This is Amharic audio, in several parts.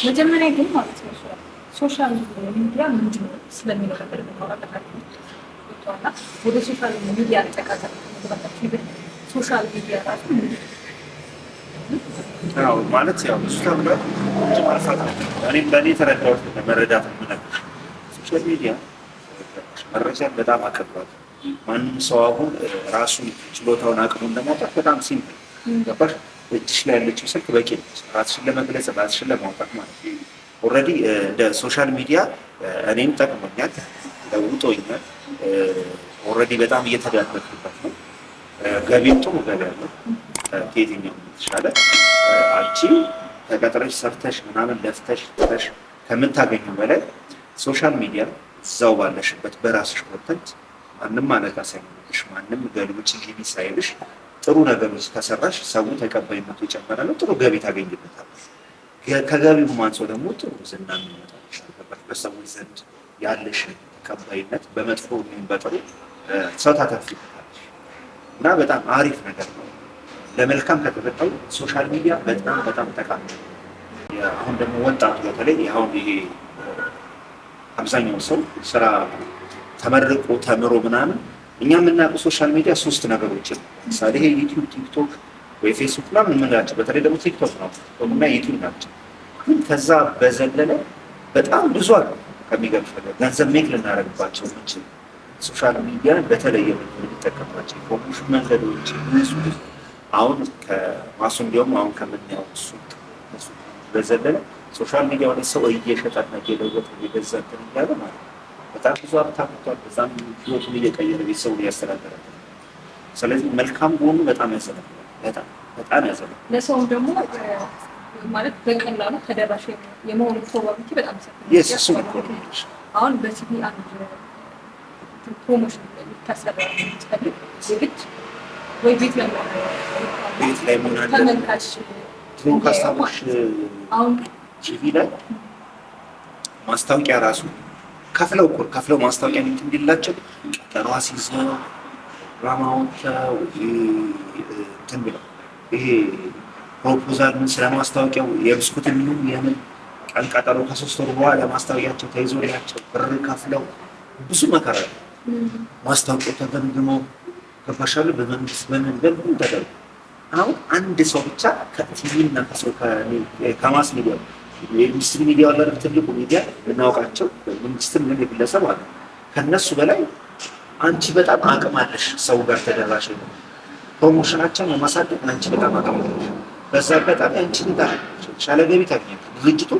መጀመሪያ ግን ማለት ነው ሶሻል ሚዲያ ምንድን ነው ስለሚለው ነገር ማውራታችን ወደ ሶሻል ሚዲያ አጠቃቀም ሶሻል ሚዲያ ራሱ ያው ማለት ያው ብዙ ተብሏል ማለፋት ነው። እኔም በእኔ የተረዳሁት መረዳት የምነግርሽ ሶሻል ሚዲያ መረጃን በጣም አቀባል። ማንም ሰው አሁን ራሱን ችሎታውን አቅሙን ለማውጣት በጣም ሲምፕል ገባሽ? እጅሽ ላይ ያለችው ስልክ በቂ ነች፣ ራስሽን ለመግለጽ ራስሽን ለማውጣት ማለት ነው። ኦልሬዲ እንደ ሶሻል ሚዲያ እኔም ጠቅሞኛል፣ ለውጦኛል። ኦልሬዲ በጣም እየተዳበርኩበት ነው። ገቢም ጥሩ ገቢ ያለው ከየትኛው የተሻለ አንቺ ተቀጥረሽ ሰርተሽ ምናምን ለፍተሽ ጥረሽ ከምታገኙ በላይ ሶሻል ሚዲያ እዛው ባለሽበት በራስሽ ኮንተንት ማንም አለቃ ሳይሆንሽ ማንም ገልብጭ ግቢ ሳይልሽ ጥሩ ነገሮች ከሰራሽ ሰው ተቀባይነቱ የጨመረ ነው። ጥሩ ገቢ ታገኝበታለሽ። ከገቢው ማንሰው ደግሞ ጥሩ ዝና የሚመጣልሽ በሰዎች ዘንድ ያለሽ ተቀባይነት በመጥፎ ወይም በጥሩ ሰው ታተርፊበታለሽ እና በጣም አሪፍ ነገር ነው። ለመልካም ከተጠቀሙ ሶሻል ሚዲያ በጣም በጣም ጠቃሚ ነው። አሁን ደግሞ ወጣቱ በተለይ አሁን ይሄ አብዛኛው ሰው ስራ ተመርቆ ተምሮ ምናምን እኛ የምናውቀው ሶሻል ሚዲያ ሶስት ነገሮችን ለምሳሌ ይሄ ዩቲዩብ፣ ቲክቶክ ወይ ፌስቡክ ምናምን የምንላቸው በተለይ ደግሞ ቲክቶክ ነው እና ዩቲዩብ ናቸው። ግን ከዛ በዘለለ በጣም ብዙ አሉ። ከሚገርምሽ ነገር ገንዘብ ሜክ ልናደርግባቸው የምንችል ሶሻል ሚዲያን በተለየ የምንጠቀምባቸው የፕሮሞሽን መንገዶች ብዙ አሁን ከማሱ እንዲሁም አሁን ከምናየው እሱ በዘለለ ሶሻል ሚዲያ ላይ ሰው እየሸጠና እየለወጠ እየገዛ እንትን እያለ ማለት ነው። በጣም ብዙ ሀብት አፍርቷል። በዛም ህይወቱን እየቀየረ ቤተሰቡን እያስተዳደረ ነው። ስለዚህ መልካም ጎኑ በጣም ያዘነብላል። በጣም ያዘነብላል። ለሰውም ደግሞ ማለት በቀላሉ ተደራሽ የመሆኑ ፕሮባቢሊቲ በጣም እሱ አሁን በቲቪ አንድ ፕሮሞሽን ልታሰራ የምትፈልግ የግድ ወይ ቤት ላይ መሆን አለ። ተመልካች ድሮ ካስታወስሽ አሁን ቲቪ ላይ ማስታወቂያ ራሱ ከፍለው ማስታወቂያ እንዲላቸው ቀጠሮ አስይዘው ድራማዎቻው እንትን ብለው ይሄ ፕሮፖዛል ምን ስለማስታወቂያው የብስኩት የሚሆን የምን ቀን ቀጠሮ ከ3 ወር በኋላ ማስታወቂያቸው ተይዞላቸው ብር ከፍለው ብዙ መከራ ማስታወቂያው ተገምግመው ከፋሻሉ በመንግስት በመንገድ ተደርጎ አሁን አንድ ሰው ብቻ ከቲቪና ከሰው ከማስ ሚዲያ የሚኒስትሪ ሚዲያ ወላ ትልቁ ሚዲያ እናውቃቸው መንግስትም ምን የግለሰብ አለ ከነሱ በላይ አንቺ በጣም አቅም አለሽ። ሰው ጋር ተደራሽ ነው። ፕሮሞሽናቸውን ለማሳደግ አንቺ በጣም አቅም አለሽ። በዛ በጣም አንቺ ጋር የተሻለ ገቢ ታገኛለሽ። ድርጅቱ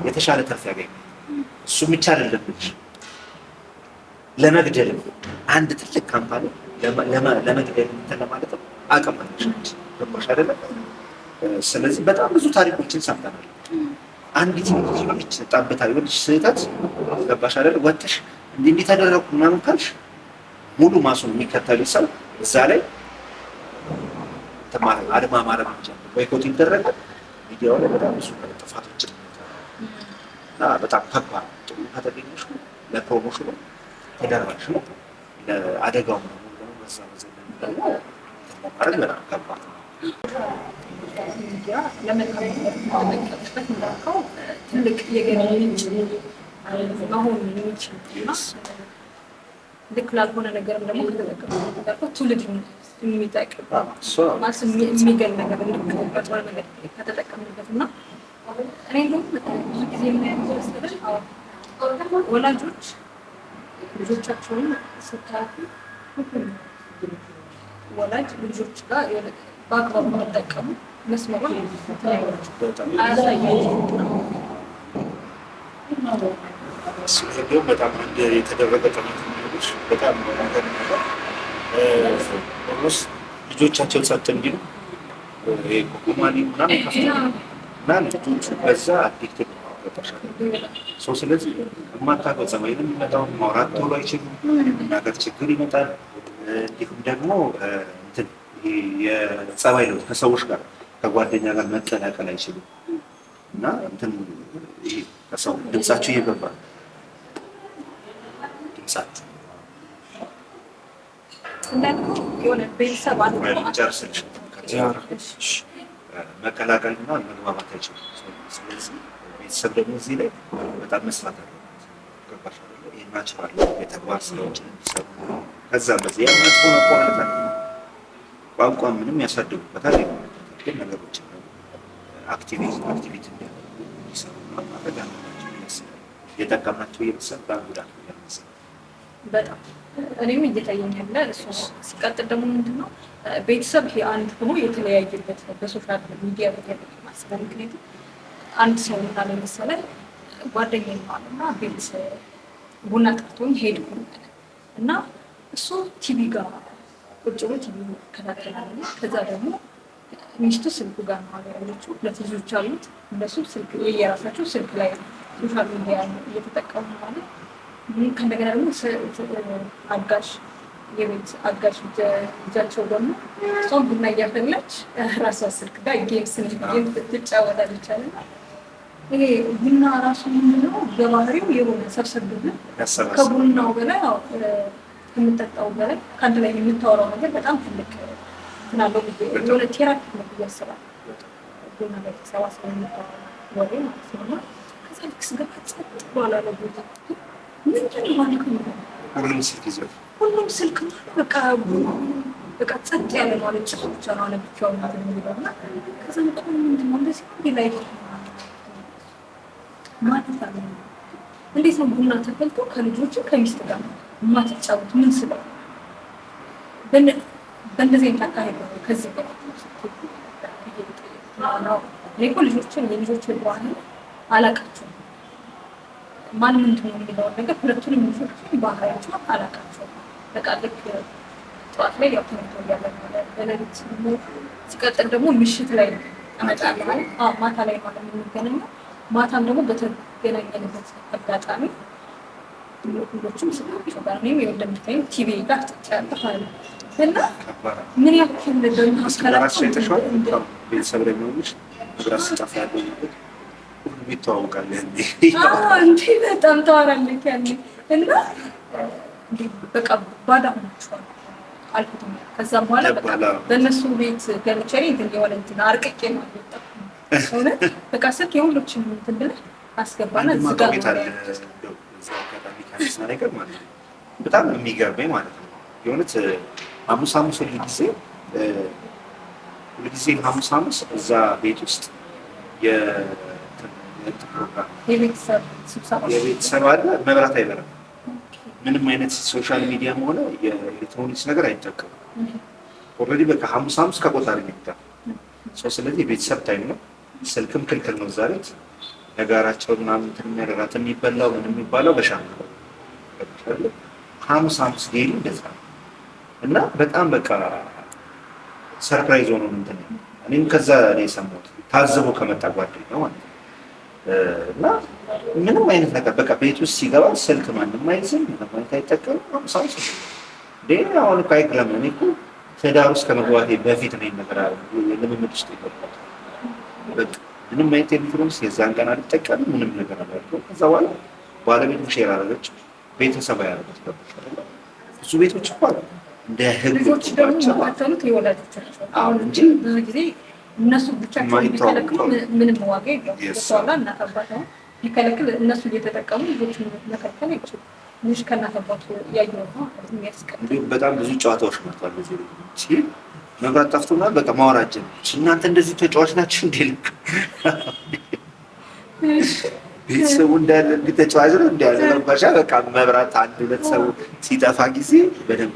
የተሻለ ትርፍ ያገኛል። እሱ ብቻ አይደለም ለመግደል አንድ ትልቅ ካምፓኒ ለመግደል ለማለት አቅም አለሽ። ገባሽ አይደለም? ስለዚህ በጣም ብዙ ታሪኮችን ሰምተናል። አንዲት ልጅ ጠብታ የሆነች ስህተት ገባሽ አይደል? ወጥተሽ እንዲህ ተደረኩ ምናምን ካልሽ ሙሉ ማሱን የሚከተል ሰው እዛ ላይ አድማ ማረም ይችላል። ቦይኮት ይደረጋል። ሚዲያው ላይ በጣም ብዙ ጥፋቶችን እና በጣም ከባድ ጥሩ ከተገኘሽ ለፕሮሞሽኑ ተደራሽ ነው። ለአደጋው ነው በዛ ደግሞ ማድረግ በጣም ከባድ ነው። ሚዲያ ለመልካም ተጠቀምበት እንዳልከው ትልቅ የገቢ ምንጭ መሆን የሚችል እና ልክ ላልሆነ ነገርም ደግሞ ከተጠቀምበት እንዳልከው ትውልድ የሚጠቅም ማለት የሚገል ነገር ልክ በጥሩ ነገር ከተጠቀምበት እና እኔ እንደውም ብዙ ጊዜ የምናየው መሰለሽ ወላጆች ልጆቻቸውን ስታያቱ ወላጅ ልጆች ጋር በአግባቡ መጠቀሙ መስመሩን እንዲሁም በጣም አንድ የተደረገ ጥናት የሚሆች በጣም ስ ልጆቻቸው ጸጥ እንዲሉ ኮማሊ ምናምን ከፍተ እና ልጆቹ በዛ አዲክትድ ሰው ስለዚህ የማታውቀው ጸባይ የሚመጣውን ማውራት ቶሎ አይችሉም። መናገር ችግር ይመጣል። እንዲሁም ደግሞ የጸባይ ለውጥ ከሰዎች ጋር ከጓደኛ ጋር መቀላቀል አይችሉም እና ከሰው ድምጻቸው እየገባ ድምጻቸው የሆነ ቤተሰብ መቀላቀልና መግባባት አይችሉም። ስለዚህ ቤተሰብ ደግሞ እዚህ ላይ በጣም መስራት አለበት። ገባሽ አይደለ? ይሄ ናቹራል የተግባር ስራዎችን እንዲሰሩ ከዛ በዚህ ያ መጥፎ ነው ማለት አይደለም። ቋንቋ ምንም ያሳድጉበታል ይሆናል፣ ግን ነገሮችን አክቲቪቲ እንዲያደርጉ እንዲሰሩ ማድረግ አለባቸው ይመስላል። የጠቀምናቸው እየመሰል በጉዳት ያመሰል በጣም እኔም እየታየኝ ያለ እሱ ነው። ሲቀጥል ደግሞ ምንድነው ቤተሰብ ይሄ አንድ ሆኖ የተለያየበት በሶሻል ሚዲያ ማስበው። ምክንያቱም አንድ ሰው እና ለምሳሌ ጓደኛዬ ነው እና ቤት ቡና ጠርቶኝ ሄድኩ እና እሱ ቲቪ ጋር ቁጭ ብሎ ቲቪ ይከታተላል። ከዛ ደግሞ ሚስቱ ስልኩ ጋር ነው ያለችው። ሁለት ልጆች አሉት። እነሱ ስልክ የየራሳቸው ስልክ ላይ ሶሻል ሚዲያ እየተጠቀሙ ማለት ከእንደገና ደግሞ አጋሽ የቤት አጋሽ ልጃቸው ደግሞ እሷም ቡና እያፈላች ራሷ ስልክ ጋር ጌም ትጫወታለች አለ። ይሄ ቡና ራሱ ምንድነው በባህሪው የሆነ ሰብሰብ ብለን ከቡናው በላይ የምጠጣው በላይ ከአንድ ላይ የምታወራው ነገር በጣም ትልቅ ትናለው የሆነ ቴራፒ ነው ብዬ አስባለሁ። ቡና ላይ ተሰባስበን የምታወራው ወሬ ማለት ነው። እና ከዛ ልክ ስገባ ጸጥ ባለ ቦታ ምንድን ነው ማለት ነው ሁሉም ስልክ በቃ ጸጥ ያለ ማለት ጭሱ ብቻ ነው አለ ብቻውን የሚለው እና ከዛ ቆም ምንድን ነው እንደዚህ ላይ ማለት አለ። እንዴት ነው ቡና ተፈልቶ ከልጆቹ ከሚስት ጋር ማትጫወት ምን ስለው በእንደዚህ አይነት አካሄድ ነው ከዚህ ጋር ነው። እኔ እኮ የልጆችን ባህል አላውቃቸውም። ማን ምንድን ነው የሚለውን ነገር ሁለቱንም ልጆች ባህሪያቸውን አላውቃቸውም። በቃ ልክ ጠዋት ላይ ያው ትምህርት እያለ በሌሊት ሲቀጥል ደግሞ ምሽት ላይ እመጣለሁ ማለት ማታ ላይ ማለት የምንገናኘው ማታም ደግሞ በተገናኘንበት አጋጣሚ ሁሎችም ስልካቸው ጋር እኔም እንደምታይም ቲቪ ጋር ትጫያለሁ አለ እና ምን ያክል በመካከላቸው ቤተሰብ ላይ የሚሆንሽ መብራት ስጠፋ ያለው ነገር ሁሉም ይተዋወቃል። እንዴ በጣም ታወራለች ያኔ እና በቃ ባዳ ሆናችኋል አልኩት። ከዛም በኋላ በቃ በእነሱ ቤት ገብቼ የሆነ እንትን አርቅቄ ነው የወጣሁት። እውነት በቃ ስልክ የሁሎችም እንትን ብለህ አስገባና ዝጋ ነገር ማለት ነው። በጣም የሚገርመኝ ማለት ነው የእውነት ሐሙስ ሁልጊዜ ሐሙስ እዛ ቤት ውስጥ ፕሮግራም የቤተሰብ አለ። መብራት አይበራም። ምንም አይነት ሶሻል ሚዲያም ሆነ የኤሌክትሮኒክስ ነገር አይጠቀሙም። ኦልሬዲ በቃ ሐሙስ ከቆጣሪ የሚታ ሰው። ስለዚህ የቤተሰብ ታይም ነው። ስልክም ክልክል ነው። እዛ ቤት ነጋራቸው ምናምን የሚያደርጋት የሚበላው ምን የሚባለው በሻማ ነው። ሐሙስ ዴይሊ እንደዛ ነው እና በጣም በቃ ሰርፕራይዝ ሆኖ እንትን እኔም ከዛ ላይ የሰማሁት ታዝቦ ከመጣ ጓደኛው ማለት ነው። እና ምንም አይነት ነገር በቃ ቤት ውስጥ ሲገባ ስልክ ማንም አይዝም፣ ምንም አይነት አይጠቀምም። ሐሙስ አሁን እኮ አይገርም። እኔ እኮ ትዳር ውስጥ ከመግባቴ በፊት ነው ነገር ልምምድ ውስጥ የገባሁት። በቃ ምንም አይነት ኤሌክትሮኒክስ የዛን ቀን አልጠቀምም፣ ምንም ነገር አላደርገውም። ከዛ በኋላ ባለቤቱ ሼር አደረገች፣ ቤተሰብ ያደረገች ብዙ ቤቶች እኮ አሉ እንደ ህግ ልጆች ደግሞ የሚከተሉት የወላጆቻቸው አሁን እንጂ ብዙ ጊዜ እነሱ ብቻቸውን ቢከለክሉ ምንም ዋጋ የለውም። በኋላ እናት አባት አሁን ቢከለክል እነሱ እየተጠቀሙ ልጆችን መከልከል አይችሉም። ልጅ ከእናት አባቱ ያየው ነው የሚያስቀምጥ። በጣም ብዙ ጨዋታዎች መጥተዋል። እዚህ መብራት ጠፍቶ ምናምን በቃ ማውራት ጀመረች። እናንተ እንደዚህ ተጫዋች ናችሁ እንዴ? ልክ ቤተሰቡ እንዳለ እንዲህ ተጫዋች ነው እንዳለ ነባሻ። በቃ መብራት አንድ ሁለት ሰው ሲጠፋ ጊዜ በደንብ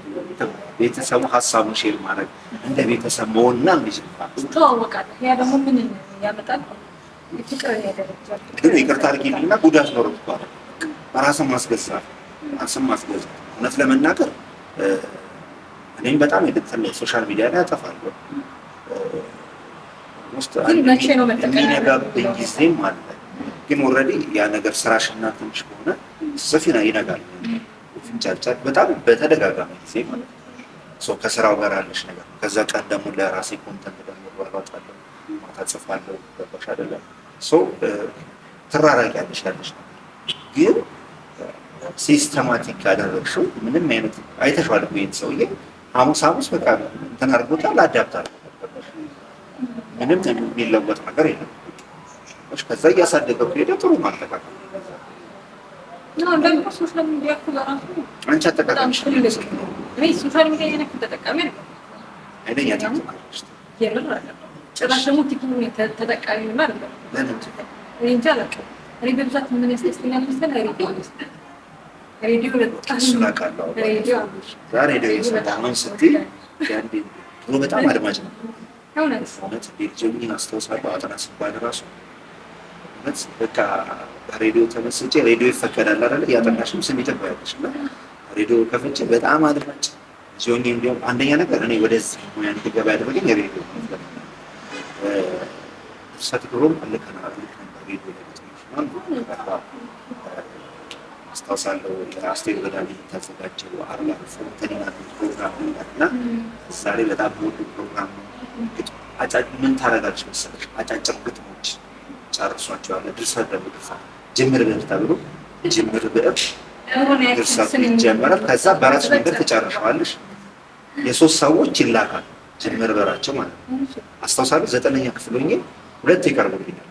ቤተሰቡ ሀሳቡን ሼር ማድረግ እንደ ቤተሰብ መሆንና ትተዋወቃለህ። ያ ደግሞ ምን ያመጣል? ፍቅርን ያደረጃል። ግን ይቅርታ አድርጊልኝና ጉዳት ኖሮ ይባላል። ራስን ማስገዛት እውነት ለመናገር እኔም በጣም የደተለ ሶሻል ሚዲያ ላይ ያጠፋለሁ። ግን መቼ ነው መጠቀም የሚነጋብኝ ጊዜም አለ። ግን ኦልሬዲ ያ ነገር ስራሽና ትንሽ ከሆነ ሰፊና ይነጋል። ፍንጫጫት በጣም በተደጋጋሚ ጊዜ ማለት ነው። ከስራው ጋር ያለሽ ነገር ከዛ ቀን ደግሞ ለራሴ ኮንተንት ደግሞ ወራጣለሁ፣ ማታ ጽፋለሁ። ገባሽ አይደለም? ትራራቂያለሽ ያለሽ ነገር ግን ሲስተማቲክ ያደረግሽው ምንም አይነት አይተሽዋል እኮ ይሄን ሰውዬ ሐሙስ በቃ እንትን አድርጎታል፣ አዳፕት አድርጎታል። ምንም የሚለወጥ ነገር የለም። ከዛ እያሳደገው ሄደ። ጥሩ ማጠቃቀም እንዳልኩ ሶሻል ሚዲያ እኮ በራሱ አንቺ አጠቃቀምሽ እኔ ሶሻል ሚዲያ የነክ ተጠቃሚ አይደለም። አይደኛ ቲክቶክ የምር አይደለም። ጭራሽ ደግሞ ቲክቶክ ተጠቃሚ ሆነ አይደለም። እኔ እንጃ አላውቅም። እኔ በብዛት ምን ያስደስተኛል መሰለህ ሬዲዮ በጣም ስላቃለው ዛሬ ሬዲዮ የሰማሁን ስትይ ያንዴ ድሮ በጣም አድማጭ ነው። እውነት ጀሚን አስታውሳለሁ። አጠና ሲባል ራሱ እውነት በቃ ሬዲዮ ተመስጬ ሬዲዮ ይፈቀዳል አይደል? ያጠናሽም ስም ይተባያለሽ እና ሬዲዮ ከፍቼ በጣም አድማጭ ጆኒ። እንዲያውም አንደኛ ነገር እኔ ወደዚህ ሙያ እንድገባ ያደረገኝ ሬዲዮ ነው። ሰትግሩም አለከና ሬዲዮ ነው አስታውሳለሁ። የአስቴር በዳኒ ታዘጋጀው አርባ ፎንተኒና ፕሮግራም እና ዛሬ በጣም ወዱ ፕሮግራም ነው። ምን ታደርጋለች መሰለሽ? አጫጭር ግጥሞች ጨርሷቸዋል። ድርሰት ደግሞ ድርሰት ጅምር ብዕር ተብሎ ጅምር ብዕር ድርሰት ይጀመራል። ከዛ በራስ መንገድ ትጨርሻዋለሽ። የሶስት ሰዎች ይላካል ጅምር ብዕራቸው ማለት ነው። አስታውሳለሁ 9ኛ ክፍል ሆኜ 2 ይቀርቡልኛል።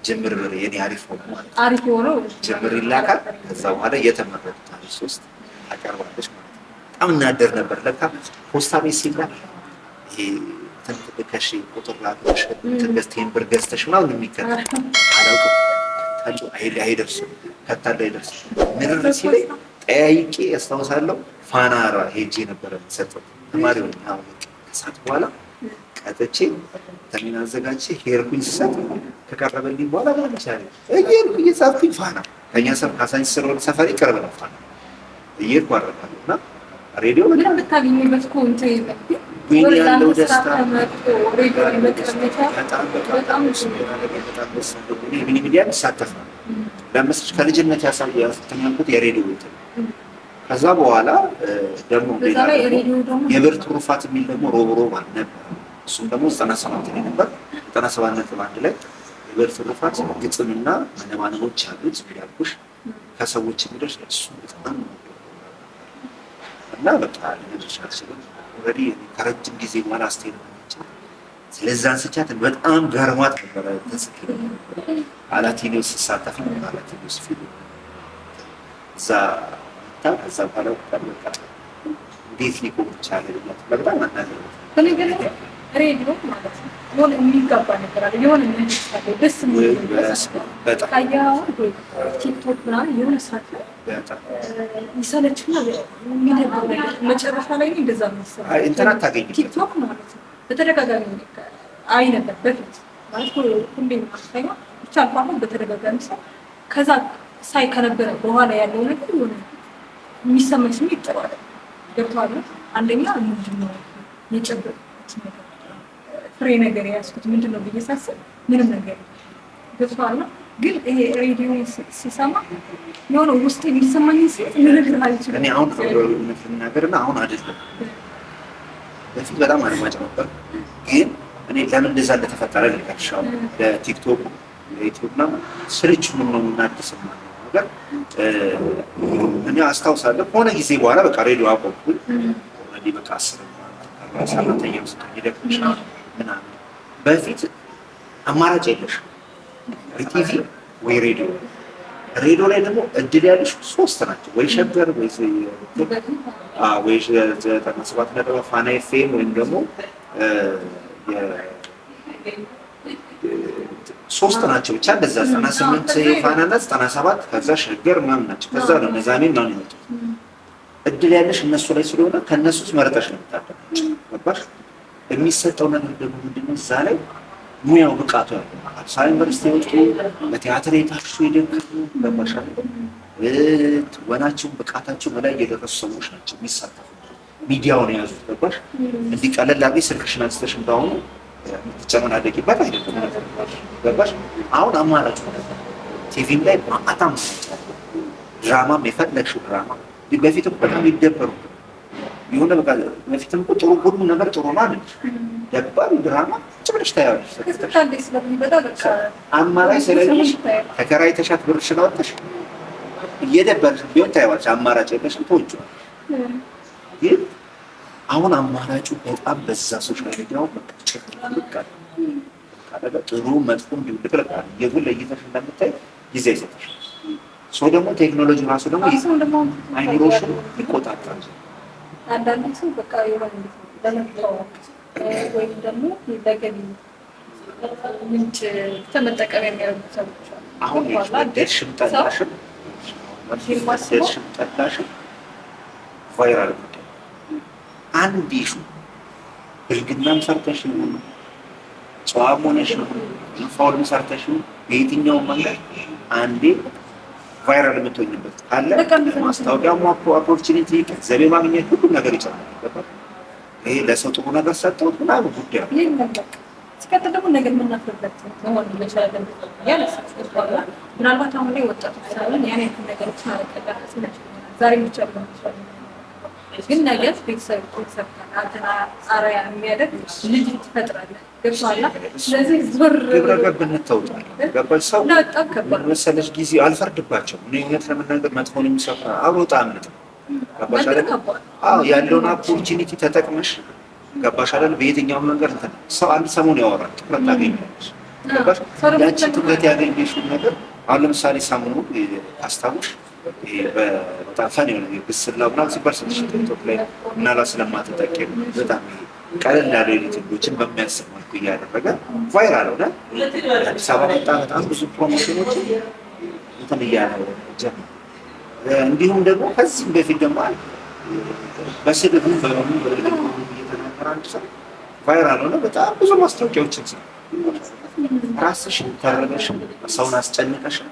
ጅምር ብዕር የኔ አሪፍ ሆኖ ማለት ነው። አሪፍ ሆኖ ጅምር ይላካል። ከዛ በኋላ የተመረጡት አሪፍ 3 ታቀርባለች ማለት ነው። በጣም እናደር ነበር። ለካ ፖስታ ቤት ሲላክ ይሄ ተንተከሽ ቁጥር ላክሽ ተገዝተን ብር ገዝተሽ ምናምን የሚከተል አላውቅም። ታጁ አይደርስም ከታለ አይደርስም ምርር ሲለኝ ጠያይቄ ያስታውሳለሁ። ፋናራ ሄጄ ነበር የምሰጠው ተማሪው ነው። ከሰዓት በኋላ ቀጥቼ ተሚና አዘጋጅቼ ሄርኩኝ ሰጥ ከቀረበልኝ በኋላ ማለት ይችላል እየጻፍኩኝ ፋና ከኛ ሰብ ካሳንስ ስለሆነ ሰፈሪ ቀርበ ነው ፋና እየሄድኩ አደርጋለሁ እና ሬዲዮ ምን ብታገኝበት እኮ እንትን ይበል ወይኔ ያለው ደስታ ሬዲዮ መቀመጫ በጣም ደስ ሚኒ ሚዲያ ይሳተፍ ነው። ለምሳሌ ከልጅነት ያስተኛልኩት የሬዲዮ እንትን ከዛ በኋላ ደግሞ የብር ትሩፋት የሚል ደግሞ ሮብሮብ ነበር። እሱም ደግሞ 97 ላይ ነበር። 97.1 ላይ የብር ትሩፋት ግጥምና መነማነቦች ያሉት ያልኩሽ ከሰዎች የሚደርስ እሱ በጣም እና በቃ ለነርሻት ሲሆን ወዲ ከረጅም ጊዜ በኋላ አስቴር ነች። ስለዚህ አንስቻት በጣም ገርማት ነበር። ተስክለ አላቲኒው ሲሳተፍ ነው አላቲኒው ፊልም እዛ ከዛ በኋላ በቃ እንዴት ሊቆም ይችላል ማለት በጣም አናገር በነገር ሬዲዮ ማለት ነው የሆነ የሚጋባ ነገር አለ። የሆነ ምን ይችላል ደስ የሚል በጣም ታያው ቲክቶክ ምናምን የሆነ ሰዓት ላይ ይሰለችና የሚደብር ነገር መጨረሻ ላይ እንደዛ ነው የሚሰራው። አይ ኢንተርኔት ታገኝ ቲክቶክ ማለት ነው በተደጋጋሚ አይ ነበር በፊት ማለት ሁሌም ማስተኛ ብቻ አልኳም በተደጋጋሚ ሰው ከዛ ሳይ ከነበረ በኋላ ያለው ነገር የሆነ የሚሰማኝ ስሜት ጥሩ አይደለም። ገብቶሃል? አንደኛ ምንድነው የጨበጥኩት ነገር ፍሬ ነገር ያስኩት ምንድነው ብዬ ሳስብ ምንም ነገር ገብቶሃል? ግን ይሄ ሬዲዮ ሲሰማ የሆነ ውስጥ የሚሰማኝ ስሜት ልነግርህ አልችልም። እኔ አሁን ነገርና አሁን አይደለም በፊት በጣም አድማጭ ነበር። ግን እኔ ለምን እንደዛ እንደተፈጠረ ልንገርሻው ለቲክቶክ ለዩቲዩብ እና ስርጭ ምን ነው እናድስማ ነገር እኔ አስታውሳለሁ። ሆነ ጊዜ በኋላ በቃ ሬዲዮ አቆምኩኝ። ኦልሬዲ በቃ 10 ሰራተኛው ይደክምሽ ምናምን። በፊት አማራጭ የለሽ ቲቪ ወይ ሬዲዮ። ሬዲዮ ላይ ደግሞ እድል ያለሽ 3 ናቸው፣ ወይ ሸገር ወይ ወይ 97 ፋና ኤፍኤም ወይም ደግሞ 3 ናቸው ብቻ እንደዛ 98 የፋና እና 97 ከዛ ሸገር ምናምን ናቸው። ከዛ ነው ነዛኔ ምናምን ይመጡት። እድል ያለሽ እነሱ ላይ ስለሆነ ከነሱ መርጠሽ ነው የምታደርጊው። ገባሽ? የሚሰጠው ነገር ደግሞ ምንድነው እዛ ላይ ሙያው ብቃቱ ያለው አዲስ አበባ ዩኒቨርሲቲ ወጥቶ በቲያትር የታሹ ይደግፉ ገባሽ? ወናቸው ብቃታቸው በላይ የደረሱ ሰዎች ናቸው የሚሳተፉ ሚዲያውን የያዙት። ገባሽ? እንዲህ ቀለል አድርገሽ ስልክሽን አንስተሽ እንዳሁኑ የምትጨመናደቂበት አይደለም። ገባሽ? አሁን አማራጭ ሆነ። ቲቪም ላይ በጣም ድራማም የፈለግሽው ድራማ በፊት በጣም ይደበሩ የሆነ በቃ በፊትም እኮ ጥሩ ሁሉ ነገር ጥሩ ነው አይደል? ደባሪ ድራማ ጭብልሽ ታያለሽ። አማራጭ ስለዚህ ተከራይተሻት ብርሽን አወጣሽ እየደበርሽ ቢሆን ታያለሽ። አማራጭ የለሽም ተወጪዋል። ግን አሁን አማራጩ በጣም በዛ ሶሻል ሚዲያው በቃ አለ ጥሩ መጥፎ እንዲልቅልቅ የጉን ለይተሽ እንደምታይ ጊዜ አይሰጥሽ። ሰው ደግሞ ቴክኖሎጂ ራሱ ደግሞ አይምሮሽን ይቆጣጠራል። አንዳንድ ሰው በቃ የሆነ ለመታወቅ ወይም ደግሞ ለገቢ ምንጭ ተመጠቀም የሚያደርጉ ሰዎች አሉ። አሁን ደሽም ጠላሽም ቫይራል ጉዳይ አንድ ኢሹ ብልግናም ሰርተሽ ይሁን ጨዋም ሆነሽ ፋውልም ሰርተሽ በየትኛውም መንገድ አንዴ ቫይራል የምትሆኝበት አለ። ማስታወቂያም ኦፖርቹኒቲ ገንዘብ ማግኘት ሁሉም ነገር ይችላል። ይሄ ለሰው ጥሩ ነገር ሰጠው ምናምን ጉዳይ ሲቀጥል ደግሞ ነገር የምናፍርበት መሆን መቻል ያለስባላ ምናልባት አሁን ላይ ወጣቶች ሳለን ያን ያክል ነገሮችን አለቀዳስ ዛሬ ብቻ ሊሆን ይችላል። ግን ነገር ቤተሰብ አንተና አርአያ የሚያደርግ ልጅ ትፈጥራለህ። ገብቶሃል? ስለዚህ ዞር ግብረ ገብነት ተውጣለህ። ገባሽ? ሰው መሰለሽ ጊዜ አልፈርድባቸውም። እኔ እውነት ለመናገር መጥፎን የሚሰራ አብሮጣ አምልጥ ገባሽ አይደል? አዎ ያለውን ኦፖርቹኒቲ ተጠቅመሽ ገባሽ አይደል? በየትኛው መንገድ ሰው አንድ ሰሞን ያወራል፣ ትኩረት ታገኛለሽ። ገባሽ? ያቺ ትኩረት ያገኘሽው ነገር አሁን ለምሳሌ ሰሞኑን አስታውሽ በጣም ፈን የሆነ ግስላ ምናምን ሲባል ስልሽ ቲክቶክ ላይ ምናልባት ስለማትጠቀም በጣም ቀለል ያሉ ኤዲቲንጎችን በሚያስብ መልኩ እያደረገ ቫይራል ሆነ። አዲስ አበባ መጣ። በጣም ብዙ ፕሮሞሽኖችን እንትን እያለ ጀመረ። እንዲሁም ደግሞ ከዚህም በፊት ደግሞ በስድብ በምን እየተናገረ አንድ ሰው ቫይራል ሆነ። በጣም ብዙ ማስታወቂያዎችን ሰራ። ራስሽን ተረበሽም ሰውን አስጨንቀሽም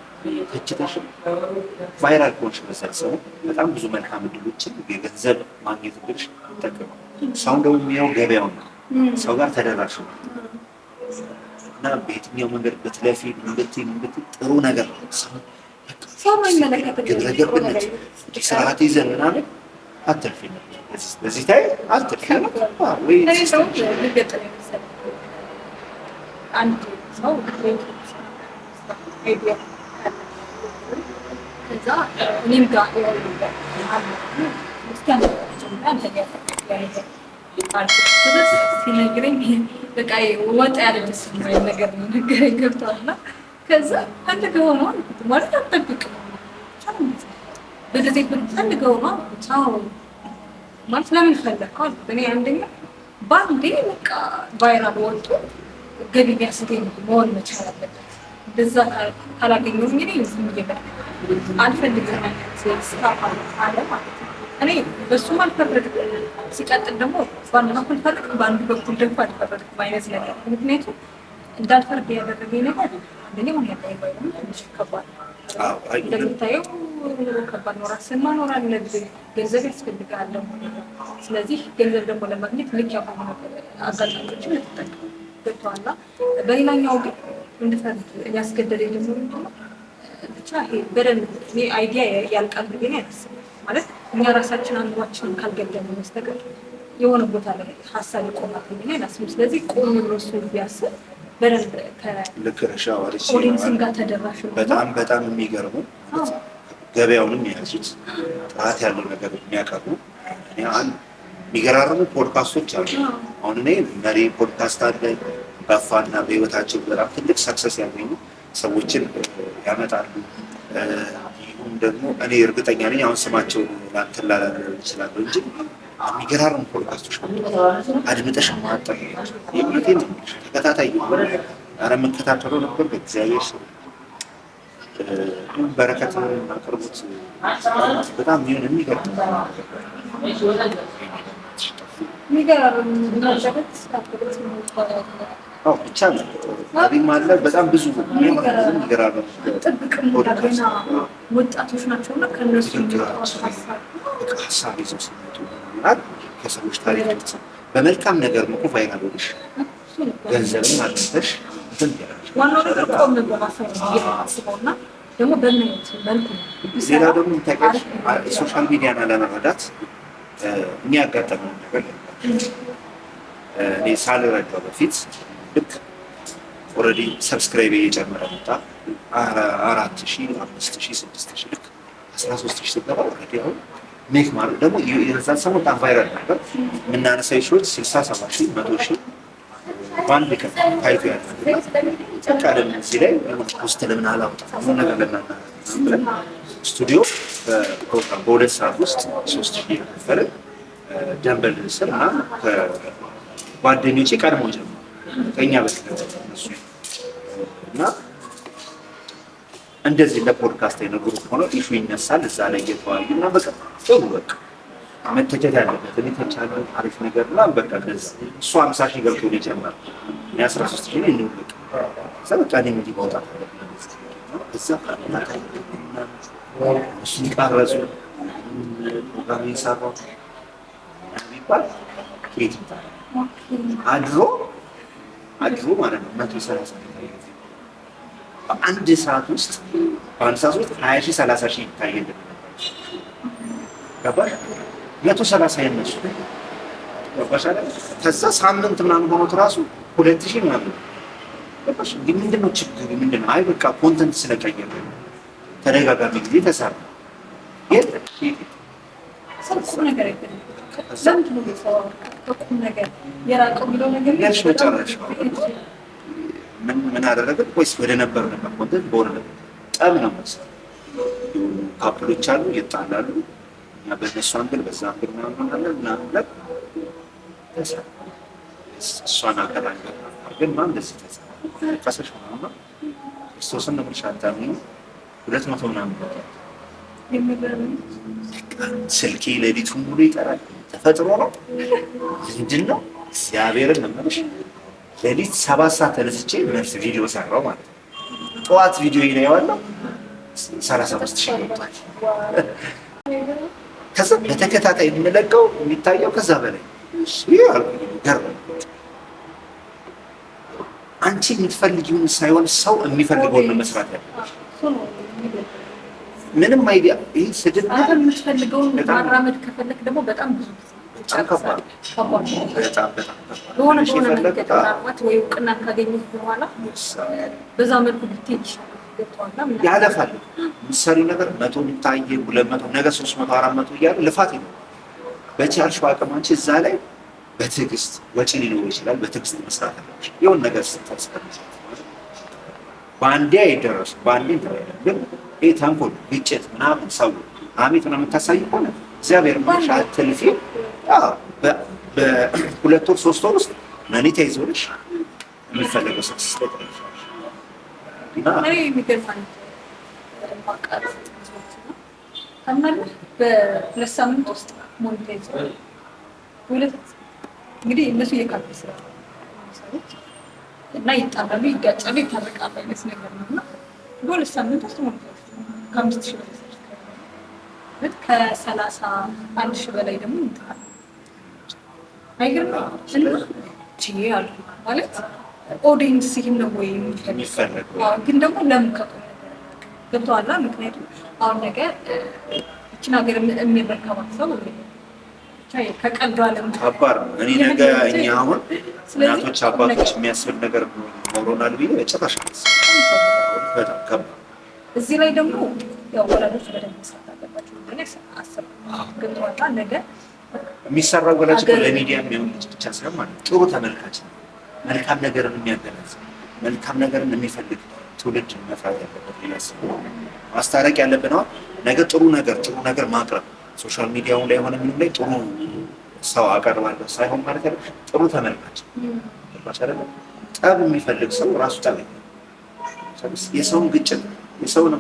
ትችተሽም ቫይራል ኮንሽ መሰልሰቡ በጣም ብዙ መልካም እድሎችን የገንዘብ ማግኘት እድልሽ ይጠቀማል። ሰውን ደግሞ የሚያው ገበያው ነው። ሰው ጋር ተደራሽ ነው እና በየትኛው መንገድ ብትለፊ ብትይ ጥሩ ነገር ነው። ሰው ማይመለከት ግብረገብነት ስርዓት ይዘን ምናምን አትልፊ ነው። በዚህ ታይ አትልፊ ነው ወይ ሰው ልገጠለ ይመስላል አንድ ሰው አይዲያ ከዛ እኔም ጋር ሲነግረኝ በቃ ወጣ ያለ ደስ የሚል ነገር ነው ነገረኝ። ገብቶሃል? ከዛ ፈልገው ነው ማለት አትጠብቅም በጊዜ ፈልገው ነው ቻው ማለት ለምን ፈለግከው? እኔ አንደኛ በአንዴ በቃ ቫይራል ወጥቶ ገቢ የሚያስገኝ መሆን መቻል አለበት። እንደዛ ካላገኘሁ እንግዲህ ዝም እየበላ አልፈልግም አይነት ስታፍ አለ ማለት ነው። እኔ በሱም አልፈረድኩም። ሲቀጥል ደግሞ በአንድ በኩል ፈረድኩ፣ በአንድ በኩል ደግሞ አልፈረድኩም አይነት ነገር። ምክንያቱም እንዳልፈርድ ያደረገኝ ነገር አንደኛ ሆን ያለ ባይሆን ትንሽ ከባድ እንደምታየው ከባድ ነው። ራስን ማኖር አለብህ፣ ገንዘብ ያስፈልጋል ደግሞ። ስለዚህ ገንዘብ ደግሞ ለማግኘት ልክ ያሆኑ አጋጣሚዎችን ልትጠቀም ገብቶሃል? በሌላኛው ግን እንድፈርድ ያስገደደኝ ደግሞ ምንድነው ብቻ ይሄ በደንብ እኔ አይዲያ ያልቃል ብዬ አያስብም። ማለት እኛ ራሳችን አንዷችንን ካልገደልን በስተቀር የሆነ ቦታ ላይ ሀሳብ ይቆማል ብዬ አላስብም። ስለዚህ ቆም ብሎ እሱ ቢያስብ በደንብ ከኦዲየንስም ጋር ተደራሽ ነው። በጣም የሚገርሙ ገበያውንም የያዙት ጥራት ያለው ነገር የሚያቀርቡ የሚገራርሙ ፖድካስቶች አሉ። አሁን እኔ መሪ ፖድካስት አለ በፋና በህይወታቸው በጣም ትልቅ ሰክሰስ ያገኙ ሰዎችን ያመጣሉ። ይሁን ደግሞ እኔ እርግጠኛ ነኝ አሁን ስማቸው ላንተን ላላደር ይችላለሁ እንጂ የሚገራርሙ ፖድካስቶች አድምጠሽ ማጠር የእውነቴን ተከታታይ ኧረ የምከታተለው ነበር። በእግዚአብሔር ሰው በረከት አቅርቡት በጣም ይሁን የሚገርም ብቻ ነው አለ። በጣም ብዙ የሚገራርሙ ወጣቶች ናቸው እና ከእነሱ ሀሳብ ይዘው ሲመጡ ከሰዎች ታሪክ በመልካም ነገር እኮ ቫይራል ሆነሽ ገንዘብም አግኝተሽ ዋናው ነገር ቆም በማሰብ የማስበው እና ደግሞ በምንት መልኩ ሌላ ደግሞ ታውቂያለሽ ሶሻል ሚዲያን አለመረዳት የሚያጋጥመው ነገር እኔ ሳልረዳው በፊት ልክ ኦልሬዲ ሰብስክራይብ እየጨመረ መጣ። 4000 5000 6000 ልክ 13000 ስገባ ኦልሬዲ አሁን ሜክ ማለት ደግሞ የዛን ሰሞን በጣም ቫይራል ነበር። የምናነሳው ሺዎች 60 70 ሺህ 100 ሺህ በአንድ ቀን ታይቶ ያለ በቃ ለምን እዚህ ላይ ውስጥ ለምን አላወጣም ምን ነገር ለምን ብለን ስቱዲዮ በፕሮግራም በ2 ሰዓት ውስጥ 3000 ነበር ደንበል ስር እና ከጓደኞቼ ቀድሞ ጀምሮ ከኛ በፊት እነሱ እና እንደዚህ ለፖድካስት አይነግሩ ሆኖ ኢሹ ይነሳል እዛ ላይ እየተወያዩ እና በቃ ጥሩ በቃ መተቸት ያለበት እኔ ተቻለ አሪፍ ነገር እና በቃ እንደዛ እሱ 50,000 ገብቶ ነው የጀመረው እኔ 13,000 ነው እንውልቅ ሰበቃ እኔ ምን ይወጣል እዛ ካናታ እሱ ይቀርጹ ፕሮግራም ይሰራው ቢባል ኬት አድሮ ማለት ነው 130 በአንድ ሰዓት ውስጥ 20,000 30,000 ይታያል ገባሽ 130 የነሱ ገባሽ አይደል ከዛ ሳምንት ምናምን ሆኖት ራሱ 2,000 ምናምን ገባሽ ግን ምንድነው ችግሩ ምንድነው አይ በቃ ኮንተንት ስለቀየረ ተደጋጋሚ ጊዜ ተሰራ ሰው ነገር አይደለም ለምንድን ነው ሰው ከቁም ነገር የራቀው የሚለው ነገር ያልሽ መጨረሻ ምን አደረግን ወይስ ወደ ነበርንበት ኮንተንት በሆነ ጠብ ነው መሰለኝ ካፕሎች አሉ ይጣላሉ እና በእነሱ አንግል በዛ አንግል ምናምን ላይ ተሰራ እሷን አቀራኝ ግን ማን እንደዚህ ተሰራ ፈሰሽ ነው ክርስቶስን ነው ሻንታሚ 200 ምናምን ስልኬ ሌሊቱን ሙሉ ይጠራል ተፈጥሮ ነው ምንድን ነው እግዚአብሔርን ነው የምልሽ ሌሊት 7 ሰዓት ተነስቼ መልስ ቪዲዮ ሰራው ማለት ነው ጠዋት ቪዲዮ ይለያዋለሁ 35,000 ገብቷል ከዛ በተከታታይ የምንለቀው የሚታየው ከዛ በላይ ገርም አንቺ የምትፈልጊውን ሳይሆን ሰው የሚፈልገውን ነው መስራት ያለብሽ ምንም አይዲያ ይሄ ስድብ አንተ የምትፈልገውን ማራመድ ከፈለክ ደግሞ በጣም ብዙ ከባድ በጣም በሆነ መንገድ ማራመድ ወይ እውቅና ካገኘህ በኋላ በዛ መልኩ ብትሄድ ያለፋል ምሳሌ ነገር 100 የሚታየ 200 ነገ 300 400 እያለ ልፋት ነው በቻልሽው አቅም አንቺ እዛ ላይ በትዕግስት ወጪ ሊኖር ይችላል በትዕግስት መስራት አለብሽ የሆነ ነገር ስታስቀምጪ በአንዴ አይደረስም በአንዴ ግን ይሄ ተንኮል ግጭት ምናምን ሰው አሜት ምናምን የምታሳይ ከሆነ እግዚአብሔር ማሻ አትልፊ በ2 ወር 3 ወር ውስጥ መኒታ ይዞልሽ የሚፈለገው ሰክሰስ ተጠቅመሽ እና እኔ የሚገርማኝ ማቃት ነው ታምናለህ በ2 ሳምንት ውስጥ ሞኔታይዝ እንግዲህ እነሱ የካፕ ስራ እና ይጣላሉ ይጋጫሉ ይታረቃሉ አይነት ነገር ነው እና በ2 ሳምንት ውስጥ ሞኔታይዝ ከ5,000 በላይ ከ31,000 በላይ ደግሞ ይጣላል አይገርምም እና ያሉ ማለት ኦዲየንስ ይህን ነው ወይ የሚፈልገው ግን ደግሞ ለምን ከቆም ገብቶሃል ምክንያቱም አሁን ነገር ይህችን ሀገር የሚረከባት ሰው ከቀልዱ ዓለም ከባድ ነው እኔ ነገ እኛ አሁን እናቶች አባቶች የሚያስብል ነገር ኖሮናል ብዬ በጭራሽ በጣም ከባድ እዚህ ላይ ደግሞ ያው ወላጆች በደንብ መስራት አለባቸው ብለን አስባለሁ ገብቶሃል ነገር የሚሰራው ወላጅ ለሚዲያ የሚሆን ልጅ ብቻ ሳይሆን ማለት ጥሩ ተመልካች ነው መልካም ነገርን የሚያገናዝብ መልካም ነገርን የሚፈልግ ትውልድ መፍራት ያለበት ይላስባል ማስታረቅ ያለብን ነው ነገ ጥሩ ነገር ማቅረብ ሶሻል ሚዲያው ላይ ሆነ ምንም ላይ ጥሩ ሰው አቀርባለሁ ሳይሆን ማለት ነው ጥሩ ተመልካች ባቻለ ጠብ የሚፈልግ ሰው ራሱ ጠብ የሰውን ግጭት የሰውን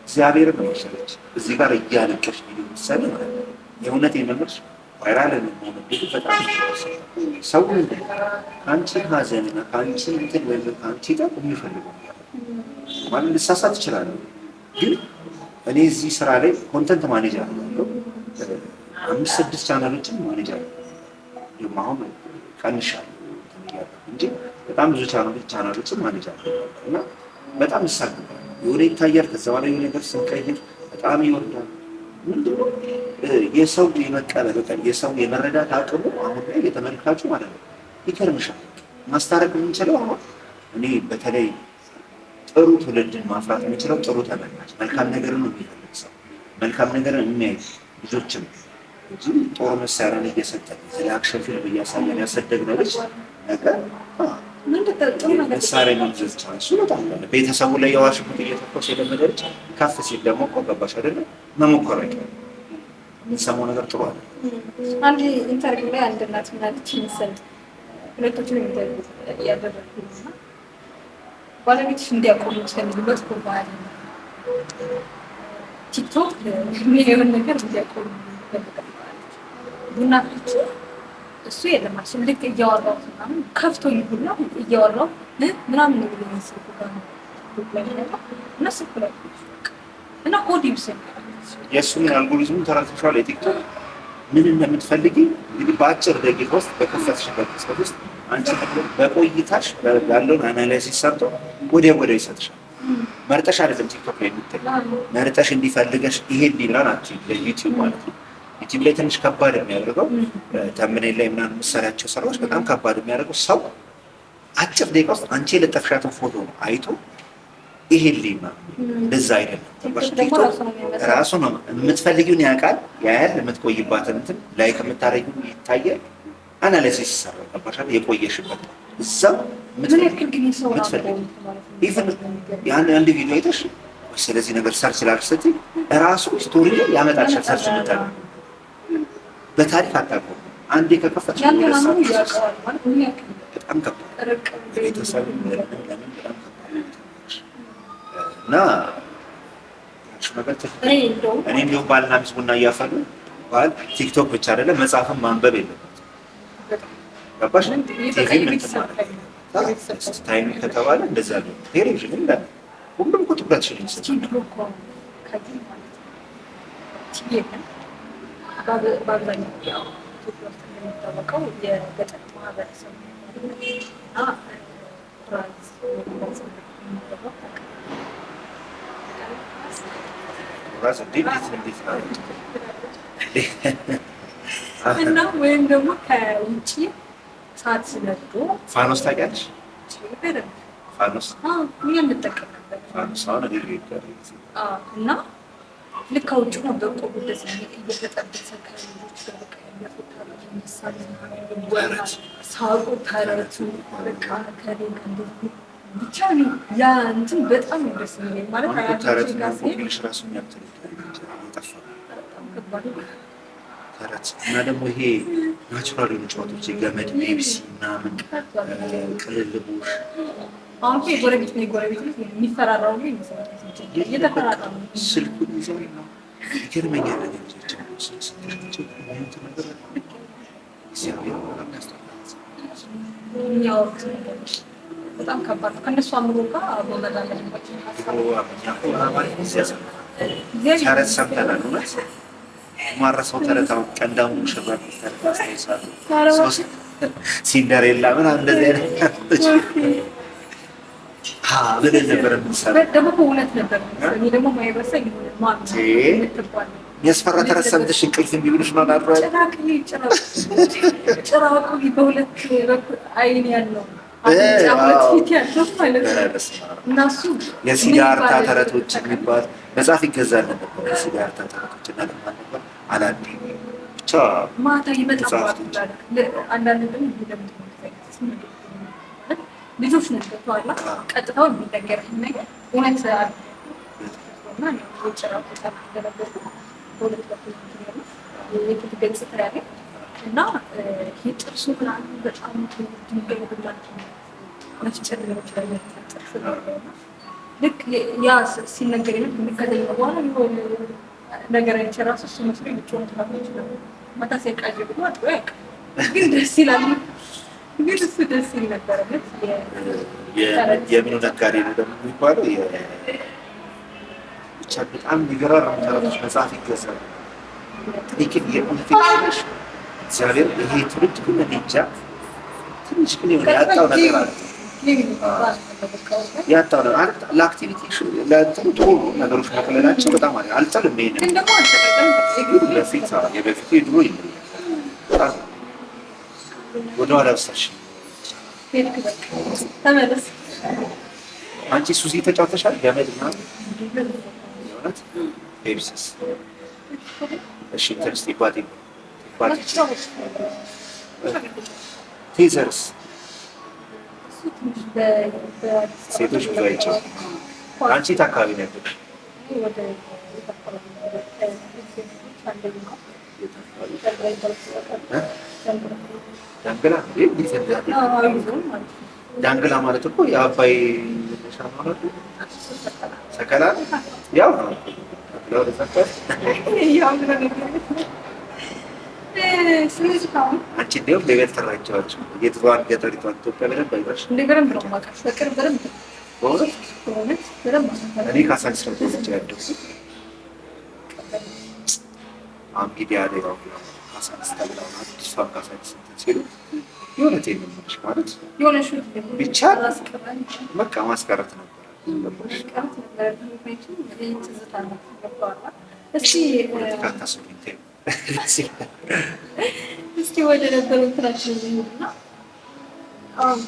እግዚአብሔር ነው መሰለች እዚህ ጋር እያለቀሽ ቪዲዮ ሰለ የእውነት የመምርሽ ቫይራል ነው ነው በጣም ሰው አንቺ ሀዘንና አንቺ እንትን ወይ አንቺ ጋር የሚፈልገው ማለት ልሳሳት ይችላል ግን እኔ እዚህ ስራ ላይ ኮንተንት ማኔጀር አለው 5-6 ቻናሎችን ማኔጀር ደግሞ አሁን ቀንሻለሁ እንጂ በጣም ብዙ ቻናሎችን ማኔጀር እና በጣም ይሳቀቃል የሆነ ይታያል ከዛ በኋላ የሆነ ነገር ስንቀይር በጣም ይወርዳል ምንድነው የሰው የመቀበል በቃ የሰው የመረዳት አቅሙ አሁን ላይ የተመልካቹ ማለት ነው ይከርምሻል ማስታረቅ የምንችለው አሁን እኔ በተለይ ጥሩ ትውልድን ማፍራት የምንችለው ጥሩ ተመልካች መልካም ነገርን የሚፈልግ ሰው መልካም ነገርን የሚያይ ልጆችም ጦር መሳሪያን እየሰጠን ስለ አክሽን ፊልም እያሳየን ያሳደግነው ልጅ ነገር መሳሪያ መምዘዝ ይቻላል። እሱ በጣም ቤተሰቡ ላይ የዋሽሙት እየተኮሰ የለመደ ልጅ ከፍ ሲል ደግሞ እኮ ገባሽ አይደለ መሞከር አይቀርም። የሚሰማው ነገር ጥሩ አለ። አንድ ኢንተርቪው ላይ አንድ እናት ምናለች መሰል ሁለቶችን ኢንተርቪው እያደረግኩ እና ባለቤትሽ እንዲያቆሙ ስለሚሉ መጥፎ ባህል ቲክቶክ የሚለውን ነገር እንዲያቆሙ ይፈልጋል። ቡና ፍልቼ እሱ የለም አልሽም ልክ እያወራሁት ምናምን ከፍቶኝ ሁላ እያወራሁ ምናምን ነው ብሎ የሚስል እና ስልኩ ላይ እና ሆድ ይብሰኛል። የእሱን አልጎሪዝሙን ተረድተሻል። የቲክቶክ ምን እንደምትፈልጊ እንግዲህ በአጭር ደቂቃ ውስጥ በከፈትሽበት ቅጽበት ውስጥ አንቺ በቆይታሽ ያለውን አናላይሲስ ሰርቶ ወዲያው ይሰጥሻል። መርጠሽ አይደለም ቲክቶክ ላይ የምትለው መርጠሽ እንዲፈልገሽ ይሄን ሊብራን አትይ ለዩቲዩብ ማለት ነው። ዩቲዩብ ላይ ትንሽ ከባድ የሚያደርገው ተምኔል ላይ ምናምን የምትሰራቸው ስራዎች በጣም ከባድ የሚያደርገው ሰው አጭር ደቂቃ ውስጥ አንቺ የለጠፍሻትን ፎቶ ነው አይቶ ይሄን ሊማ እንደዛ አይደለም። ቲክቶክ ራሱ ነው የምትፈልጊውን ያውቃል ያያል። የምትቆይባትን እንትን ላይክ የምታደርጊው ይታያል። አናሊሲስ ይሰራል። ገባሻል? የቆየሽበት እዛው አንድ ቪዲዮ አይተሽ ስለዚህ ነገር ሰርች ላድርግ ስትይ ራሱ ስቶሪ ላይ ያመጣልሻል። ሰርች የምታደርጊው በታሪክ አታውቀውም። አንዴ ከከፈትሽ በጣም ከባድ ቤተሰብ ለምን በጣም ከባድ እና እኔ እንደውም ባልና ሚስት ቡና እያፈሉ ባል ቲክቶክ ብቻ አይደለም መጽሐፍን ማንበብ የለበትም። ገባሽ? ታይም ከተባለ እንደዛ ነው። ቴሌቪዥን እንዳለ ሁሉም እኮ ትኩረትሽን ይሰጣል። በአብዛኛው ኢትዮጵያ ውስጥ እንደሚታወቀው የገጠር ማህበረሰብ እና እና ወይም ደግሞ ከውጭ ሰዓት ሲነዱ ፋኖስ ታውቂያለሽ? ፋኖስ እንጠቀም ነበር። እና ልክ ከውጭ ነው በቆቡ ደስ እየተጠበሰ ከልጆች ሳቁ ተረቱ በቃ ከሌላ ብቻ ያ እንትን በጣም ደስ የሚለኝ ማለት ተረት እና ደግሞ ይሄ ናቹራል የሆኑ ጨዋታዎች የገመድ ሜቢሲ ምናምን ቅልልቦሽ አሁን የጎረቤት ነው የጎረቤት የሚፈራራው ይመስላል። እየተፈራራው ስልኩን ይዘው ይገርመኛል። በጣም ከባድ ነው። ከእነሱ አምሮ ጋር ተረት ሰምተናል። እውነት ማረሰው ተረት አሁን ቀንዳሙ ሽበት ሲንደሬላ ምናምን እንደዚህ አይነት ብለን ነበር የምንሰራው። ደግሞ እውነት ነበር። እኔ ደግሞ ማይበሰኝ የሚያስፈራ ተረት ሰምተሽ እንቅልፍ የሚብልሽ ነው። ጭራቁ በሁለት አይን ያለው ፊት ያለው ማለት ነው። እና እሱ የሲጋርታ ተረቶች የሚባል መጽሐፍ ይገዛል ነበር። የሲጋርታ ተረቶች እና ለማን ነበር አላዲ ብቻ ማታ ይመጣል። አንዳንድ ደግሞ ልጆች ናቸው ተዋላ ቀጥታው የሚነገርህ ነገር እውነት አለ እና የጭራቁ ተናገረበት በሁለት በኩል ያለ የፊት ገጽታ ያለ እና ጥርሱ ምናምን በጣም ድንጋይ ብላቸው መፍጨት ሊሆን ይችላል። ጥርሱ ልክ ያ ሲነገር የሚከተኝ በኋላ የሆነ ነገር አይቼ እራሱ እሱ መስሎ የሚጮህ ትራፊ ይችላል። ማታ ሲያቃዥ ብሎ አጥሮ ያውቃል። ግን ደስ ይላል። ግን እሱ ደስ ይል ነበረ። የምኑ ነጋዴ ነው ደግሞ የሚባለው ብቻ በጣም የሚገራርሙ ተረቶች መጽሐፍ ይገዛል። ጥቂት የኮንፊደንስ እግዚአብሔር ይሄ ትውልድ ግን እኔ እንጃ ትንሽ ግን የሆነ ያጣው ነገር አለ። ያጣው ነገር አለ። ለአክቲቪቲ ለእንትኑ ጥሩ ነገሮች መቀለላቸው በጣም አለ። አልጠልም። ይሄንን በፊት የበፊቱ የድሮ ይለኛል። ወደኋላ ብሰርሽ ተመለስ። አንቺ ሱዚ ተጫውተሻል? ገመድ ምናምን የእውነት ፔፕሲስ እሺ ኢንተርስት ይባቴ ቴዘርስ ትንሽ ሴቶች ብዙ አይቻልም። አንቺ የት አካባቢ ነው ያለሽ? ወደ ዳንግላ ማለት እኮ የአባይ ማለት ሰከላ ያው ነው። አንቺ እንዲያውም ለቤት ተራቸዋቸው የትሯን ገጠሪቷን ኢትዮጵያ በደንብ አይባሽ በደንብ ነው የማውቃት። በቅርብ በደንብ በእውነት በደንብ እኔ ካሳንቺስ ነው ተወልጄ ያደግኩት። አሁን ሚዲያ ላይ ነው ካሳንቺስ ተብለው አዲሷን ካሳንቺስ እንትን ሲሉ የእውነቴን ነው የምልሽ ማለት የሆነ ብቻ በቃ ማስቀረት ነበር። እስኪ ወደ ነበሩ እንትናችን ሄዱና አሁን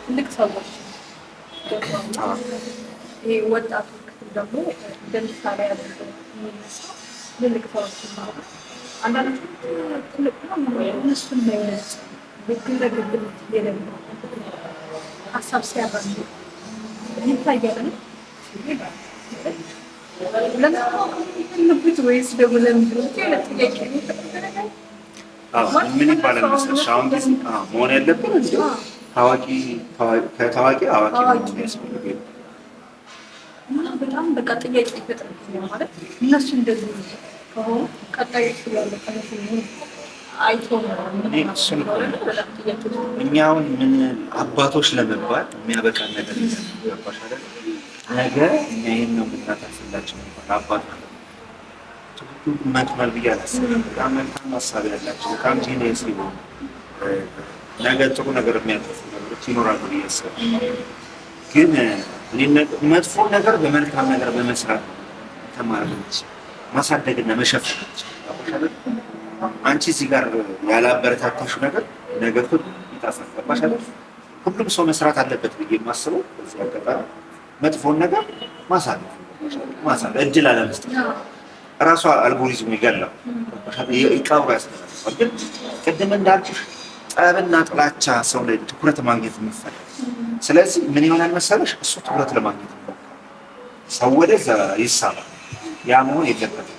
ትልቅ ሰዎች ይሄ ወጣቱ ክፍል ደግሞ እንደ ምሳሌ አድርገው የሚነሳው ትልቅ ሰዎች ማለት አንዳንዶቹ ትልቅ ነው እነሱን ነው ግለግል የሌለው ሀሳብ ሲያራምዱ ይታያል። ለምንድን ወይስ ደግሞ ለምንድን ነው ጥያቄ ምን ይባላል መሰለሽ? አሁን ጊዜ መሆን ያለብን እንዲሁ ታዋቂ ከታዋቂ አዋቂ ነው ያስፈልገው። በጣም በቃ ጥያቄ ይፈጥራል ማለት እነሱ እንደዚህ ከሆኑ ቀጣዮች ያለ ከነሱ አይቶ እኛ አሁን ምን አባቶች ለመባል የሚያበቃን ነገር ይገባሽ አይደል? ነገ እኛ ይሄን ነው የምናታስላቸው እንኳን አባት ትውልዱ መክመል ብዬ አላስብም። በጣም መልካም ሀሳብ ያላቸው በጣም ጂኒየስ ሲሆኑ ነገ ጥሩ ነገር የሚያጠፉ ነገሮች ይኖራሉ ብዬ አስባለሁ። ግን መጥፎ ነገር በመልካም ነገር በመስራት ተማሪዎች ማሳደግና መሸፈን ይችላል። አንቺ እዚህ ጋር ያላበረታታሽው ነገር ነገ ሁሉ ይጣፋል። ገባሽ አይደል? ሁሉም ሰው መስራት አለበት ብዬ የማስበው በዚህ አጋጣሚ መጥፎን ነገር ማሳለፍ እድል አለመስጠት ራሷ አልጎሪዝሙ ይገላል። ይቀብሩ ያስተላልፋል። ግን ቅድም እንዳልኩሽ ጠብና ጥላቻ ሰው ላይ ትኩረት ማግኘት የሚፈልግ ስለዚህ ምን ይሆናል መሰለሽ? እሱ ትኩረት ለማግኘት ሰው ወደዛ ይሳባል። ያ መሆን የለበትም።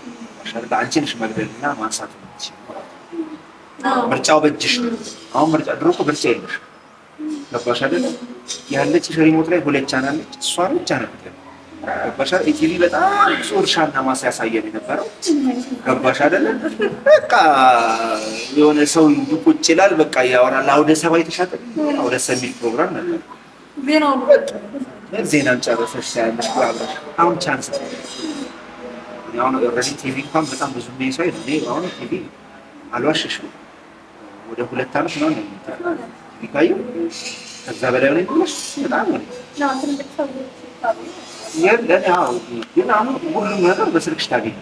አንቺ ነሽ መግደልና ማንሳት ምርጫው በእጅሽ ነው። አሁን ምርጫ ድሮ እኮ ምርጫ የለሽ። ገባሽ አይደል? ያለችሽ ሪሞት ላይ ሁለት ቻናል አለች። እሷ ብቻ ነው የምትገባው። ገባሽ አይደል? ኢቲቪ በጣም ብዙ እርሻና ማሳ ያሳየን የነበረው ገባሽ አይደል? በቃ የሆነ ሰው ቁጭ ይላል በቃ ያወራል። አውደ ሰባይ ተሻጠ አውደ ሰሚል ፕሮግራም ነበር። ዜናን ጨረሰሽ ሳያለሽ አብረሽ አሁን ቻንስ አሁን ኦልሬዲ ቲቪ እንኳን በጣም ብዙ የሚያሳይ ነው። እኔ አሁን ቲቪ አልዋሸሽም ወደ 2 ዓመት ነው የሚታየው። ከዛ በላይ ነው ብለሽ በጣም ነው ግን አሁን ሁሉም ነገር በስልክሽ ታገኝ።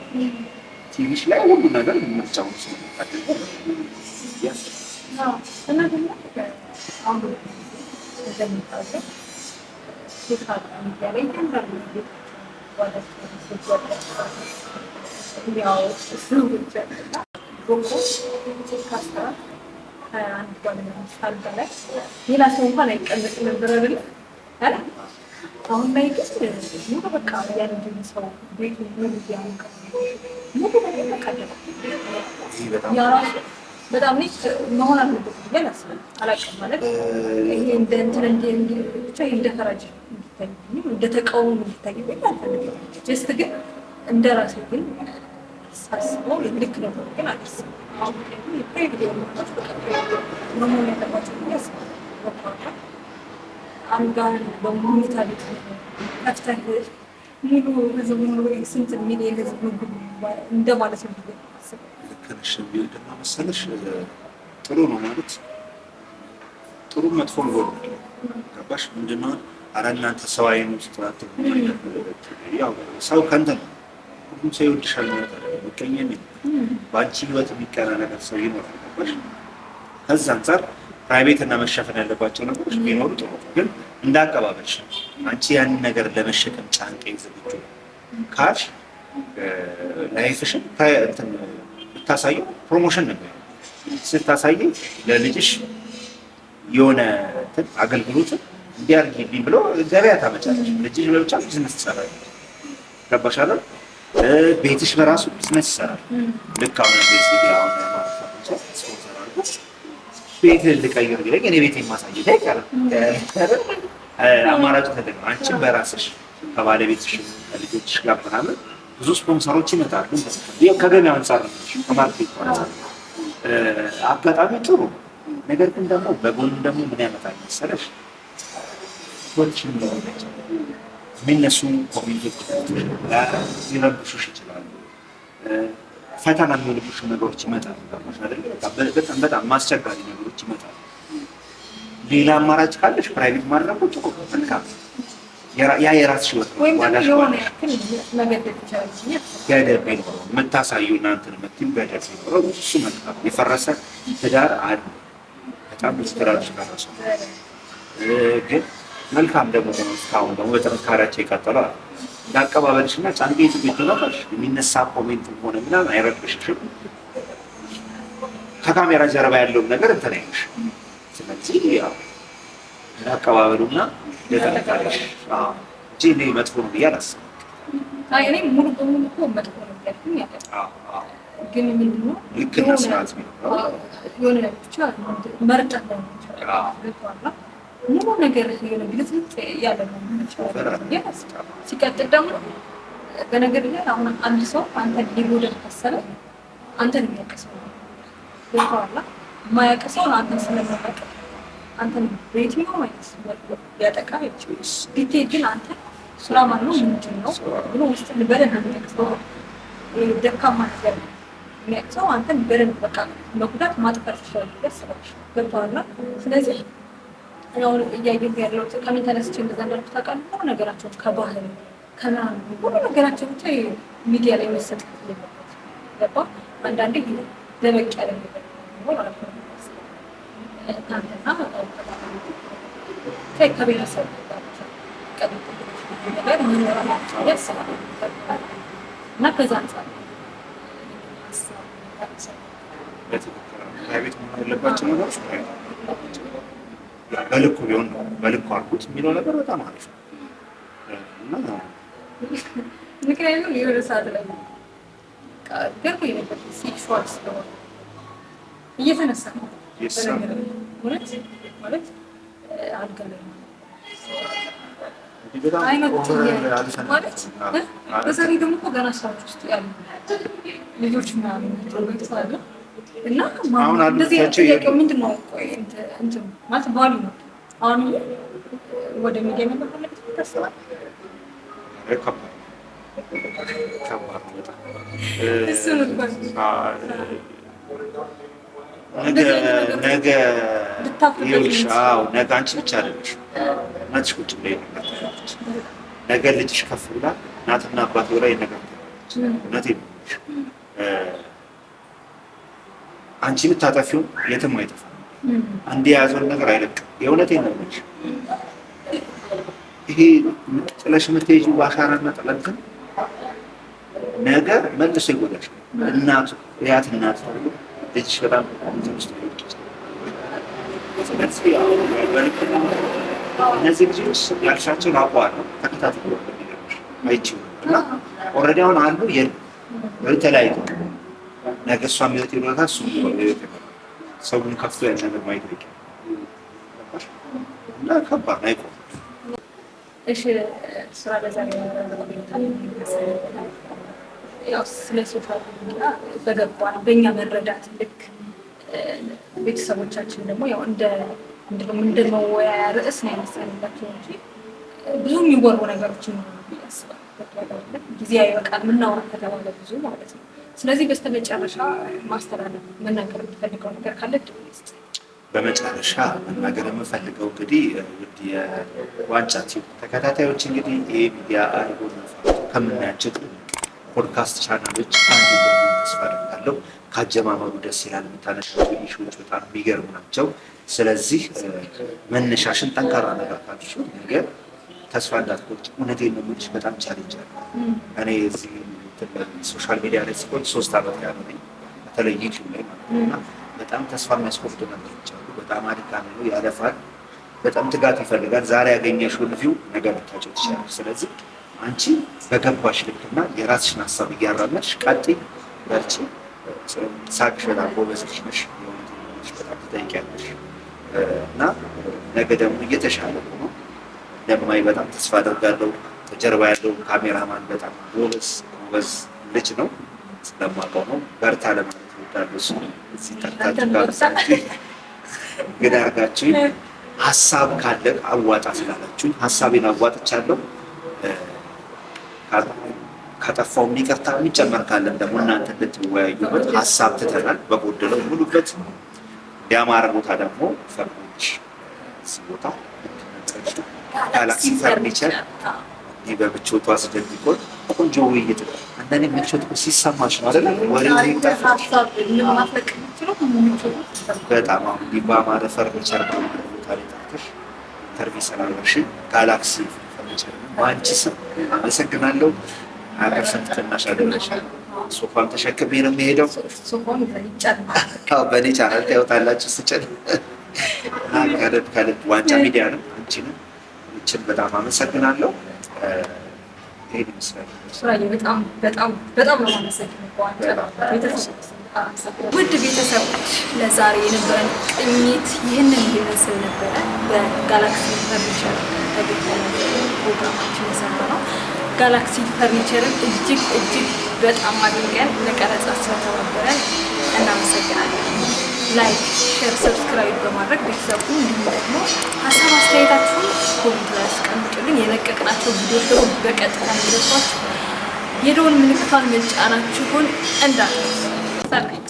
ቲቪሽ ላይ ሁሉ ነገር ምርጫውን ስለምታገኝ እና ደግሞ አሁን እንደምታውቀው ሶሻል ሚዲያ ላይ ሌላ ሰው እንኳን አይቀመጥም ነበር አይደለ? አሁን ላይ ግን ሙሉ በቃ ያንድን ሰው ቤቱ ሙሉ ያንቀ ሙሉ ያራሱ በጣም ልጅ መሆን አለበት ብዬ አላስብም። አላውቅም ማለት ይሄ እንደ እንትን ብቻ እንደ ፈራጅ እንዲታይ እንደ ተቃውሞ እንዲታይ አልፈልግም። ጀስት ግን እንደ ራሴ ግን ሳስበው ልክ ነው ግን አልስም። አሁን የፕሬቪዲዮ መሆን ያለባቸው ያስባል። አንጋን በሙኒታ ቤት ከፍተህ ሙሉ ህዝብ ሙሉ ስንት ሚሊዮን ህዝብ እንደማለት ነው ብዬ አስባለሁ። ልክነሽ ቢልድና መሰለሽ ጥሩ ነው ማለት ጥሩ መጥፎን ጎል ገባሽ? ምንድነው አረ እናንተ ሰው አይኑ ስትራቱ ያው ሰው ከእንትን ሁሉም ሰው ይወድሻል ማለት አይደለም። ምቀኛም በአንቺ ህይወት የሚቀና ነገር ሰው ይኖራል። ገባሽ? ከዛ አንፃር ፕራይቬት እና መሸፈን ያለባቸው ነገሮች ቢኖሩ ጥሩ ነው። ግን እንዳቀባበልሽ አንቺ ያንን ነገር ለመሸከም ጫንቄ ዝግጁ ካልሽ ላይፍሽን እንትን ብታሳየው ፕሮሞሽን ነው። ስታሳይ ለልጅሽ የሆነ አገልግሎትን እንዲያርግልኝ ብሎ ገበያ ታመጫለሽ። ልጅሽ ለብቻ ቢዝነስ ትሰራለች። ገባሽ አይደል? ቤትሽ በራሱ ቢዝነስ ይሰራል። ልክ አሁን እንደዚህ አሁን ማለት ስፖንሰር አድርጎ ቤት ልቀይር ቢለኝ እኔ ቤቴን ማሳየት አይቀርም። አማራጭ ተጠቅመ አንቺም በራስሽ ከባለቤትሽ ከልጆችሽ ጋር ምናምን ብዙ ስፖንሰሮች ይመጣሉ። ከገበያ አንጻር ነው ከማርኬት አንጻር አጋጣሚ ጥሩ ነገር ግን ደግሞ በጎን ደግሞ ምን ያመጣል መሰለሽ ወጥሽን ነው የሚነሱ ኮሚኒቲዎች ሊረብሹሽ ይችላሉ። ፈተና የሚሆንብሽ ነገሮች ይመጣሉ። በጣም ማስቸጋሪ ነገሮች ይመጣሉ። ሌላ አማራጭ ካለሽ ፕራይቬት ማድረጉ ጥሩ መልካም ያ የራስሽ ህይወት ነው። ዋዳሽ ገደብ ቢኖረው የምታሳዩ እናንተን የምትይው ገደብ ቢኖረው እሱ መልካም። የፈረሰ ትዳር አለ። በጣም ብዙ ትዳሮች ፈረሱ። ግን መልካም ደግሞ እስካሁን ደግሞ በጥንካሬያቸው ይቀጥላል። እንዳቀባበልሽ እና ጫንቤት ቤት ነበር የሚነሳ ኮሜንት ሆነ ምናምን አይረብሽሽም። ከካሜራ ጀርባ ያለውን ነገር እንትን አይልሽ። ስለዚህ ያው እንዳቀባበሉና እንደተነካለሽ እንጂ እኔ መጥፎ ነው ብዬ አላስብም። እኔ ሙሉ በሙሉ እኮ መጥፎ ነው ያልኩኝ አይደለም። ግን ምንድን ነው ልክ እና ስርዓት የሆነ ብቻ መርጠት ነው ይችላል። ሙሉ ነገር የሆነ ግልጽልጽ ያለ ነው ይችላል። ሲቀጥል ደግሞ በነገር ላይ አሁን አንድ ሰው አንተን ሊጎዳህ ካሰበ አንተን የሚያውቅሰው ይባላል። የማያውቅሰውን አንተን ስለማያውቅ አንተን በየትኛውም አይነት ሊያጠቃ ይችላል። ዲቴል ግን አንተ ስራ ማነው ምንድን ነው ብሎ ውስጥ በደንብ የሚያውቅሰው ደካማ ነገር የሚያውቅሰው አንተን በደንብ በቃ መጉዳት ማጥፋት ይችላል ያስባል። ገብቶሃል? ስለዚህ አሁን እያየሁ ያለው ከምን ተነስቼ እንደዛ እንዳልኩት ታውቃለህ። ነገራቸው ከባህል ከምናምን ሁሉ ነገራቸው ብቻ ሚዲያ ላይ መሰጠት የለበትም። ገባህ? አንዳንዴ ደበቅ ያለ ነገር ነው ማለት ነው። እናንተና ከቤተሰብ ነገር መኖር ያስባል እና ከዛ አንጻር ቤት መሆን ያለባቸው ነገሮች በልኩ ቢሆን ነው። በልኩ አድርጉት የሚለው ነገር በጣም አሪፍ ነው። ምክንያቱም የሆነ ሰዓት ላይ ገርሞ የነበር ሴክሹዋል ስለሆነ እየተነሳ ነው እውነት ማለት አልጋ ላይ ማለት በዛሬ ደግሞ እኮ ገና ስራዎች ውስጥ ያሉ ልጆች ምናምን ቤተሰብ እና እንደዚህ ጥያቄው ምንድን ነው? ቆይ እንትን ማለት ባሉ ነው አሁን ወደ ሚዲያ መመለስ ታስባል። ከባድ ነው በጣም እሱ ነው። ነገ ይኸውልሽ፣ ነገ አንቺ ብቻ አይደለሽ እናትሽ ቁጭ ብላ ይነግራታለች። ነገ ልጅሽ ከፍ ብላ እናትና አባት ብላ ይነግራታለች። እውነቴን ነው። አንቺ ብታጠፊው የትም አይጠፋም። አንድ የያዘውን ነገር አይለቅም። የእውነቴን ነው የምልሽ። ይሄ ጥለሽ የምትሄጂው ባሻራና ጥለትን ነገር መልሶ ይጎዳሽ። እናቱ ያት እናት ልጅሽ በጣም ውስጥ እነዚህ ልጆች ያልሻቸው ላቋዋል ነው ተከታትሎ አይችሉ እና ኦልሬዲ አሁን አሉ የተለያዩ ነገ እሷም ህይወት ይኖራታል፣ እሱም ህይወት ይኖራል። ሰውን ከፍቶ ያን ነገር ማየት ነው እና ከባድ ነው። አይቆም። እሺ ስራ ለዛሬ ያው ስለ ሶሻል ሚዲያ በገባን በእኛ መረዳት ልክ ቤተሰቦቻችን ደግሞ ያው እንደ መወያያ ርዕስ ነው የመሰለላቸው እንጂ ብዙ የሚወሩ ነገሮች ይኖራሉ ብዬ አስባለሁ። ጊዜ አይበቃል ምናወራ ከተባለ ብዙ ማለት ነው። ስለዚህ በስተመጨረሻ ማስተላለፍ መናገር የምትፈልገው ነገር ካለ ድምጽ። በመጨረሻ መናገር የምፈልገው እንግዲህ ውድ የዋንጫ ቲዩብ ተከታታዮች እንግዲህ ይሄ ሚዲያ አድርጎ ከምናያቸው ፖድካስት ቻናሎች አንዱ ተስፋ አደርጋለሁ። ካጀማመሩ ደስ ይላል። የምታነሳቸው ኢሹዎች በጣም የሚገርሙ ናቸው። ስለዚህ መነሻሽን ጠንካራ ነገር ካለሽ ነገር ተስፋ እንዳትቆርጭ። እውነቴን ነው የምልሽ፣ በጣም ቻሌንጅ አለ። እኔ እዚህ ሶሻል ሚዲያ ላይ ስቆይ 3 ዓመት ያለው ነኝ፣ በተለይ ዩቲዩብ ላይ ማለት ነው። እና በጣም ተስፋ የሚያስቆርጡ ነገሮች አሉ። በጣም አድካሚ ነው፣ ያለፋል፣ በጣም ትጋት ይፈልጋል። ዛሬ ያገኘሽውን ቪው ነገ ልታጭው ትችላለሽ። ስለዚህ አንቺ በገባሽ ልክና የራስሽን ሀሳብ እያራመድሽ ቀጥይ፣ በርቺ። ሳቅሽ በጣም ጎበዝ ልጅ ነሽ፣ በጣም ትጠይቂያለሽ እና ነገ ደግሞ እየተሻለ ሆኖ እንደማይ በጣም ተስፋ አደርጋለሁ። ከጀርባ ያለው ካሜራማን በጣም ጎበዝ ልጅ ነው፣ ስለማውቀው ነው። በርታ ለማለት እወዳለሁ። እሱ እዚህ ጠርታችሁ ጋብዛችሁ ግን አድርጋችሁኝ ሀሳብ ካለ አዋጣ ስላላችሁኝ ሀሳቤን አዋጥቻለሁ። ከጠፋው ይቅርታ፣ የሚጨመር ካለን ደግሞ እናንተ እንድትወያዩበት ሀሳብ ትተናል። በጎደለው ሙሉበት። ያማረ ቦታ ደግሞ ፈርሞች እዚህ ቦታ ጋላክሲ ፈርኒቸር ይህ በምቾቱ አስደንቆን ቆንጆ ውይይት ነው። አንዳንዴ ምቾት ሲሰማሽ ነው አይደለ? በጣም አሁን እንዲህ በአማረ ፈርኒቸር ነው ቦታ ላይ ጠርተሽ ኢንተርቪው ስላደረግሽ ጋላክሲ ፈርኒቸር በአንቺ ስም አመሰግናለሁ። 20% ቅናሽ አደረግሻል። ሶፋም ተሸክሜ ነው የሚሄደው። በእኔ ቻናል ታዩታላችሁ ስጭን እና ከልብ ዋንጫ ሚዲያ ነው አንቺንም እችን በጣም አመሰግናለሁ። ይሄን ይመስላል። በጣም ነው የማመሰግነው። ውድ ቤተሰቦች ለዛሬ የነበረን ቅኝት ይህንን ይመስል ነበረ። በጋላክሲ ፈርኒቸር ፕሮግራማችን የሰራ ነው። ጋላክሲ ፈርኒቸርን እጅግ በጣም አድርገን ለቀረጻ ስለተባበረን እናመሰግናለን። ላይክ፣ ሼር፣ ሰብስክራይብ በማድረግ ቤተሰቡ እንዲሁም ደግሞ ሀሳብ አስተያየታችሁን ኮሜንት ላይ አስቀምጡልን። የለቀቅናቸው ቪዲዮዎች ደግሞ በቀጥታ እንዲደርሷችሁ የደወል ምልክቷን መጫናችሁን እንዳትረሱ።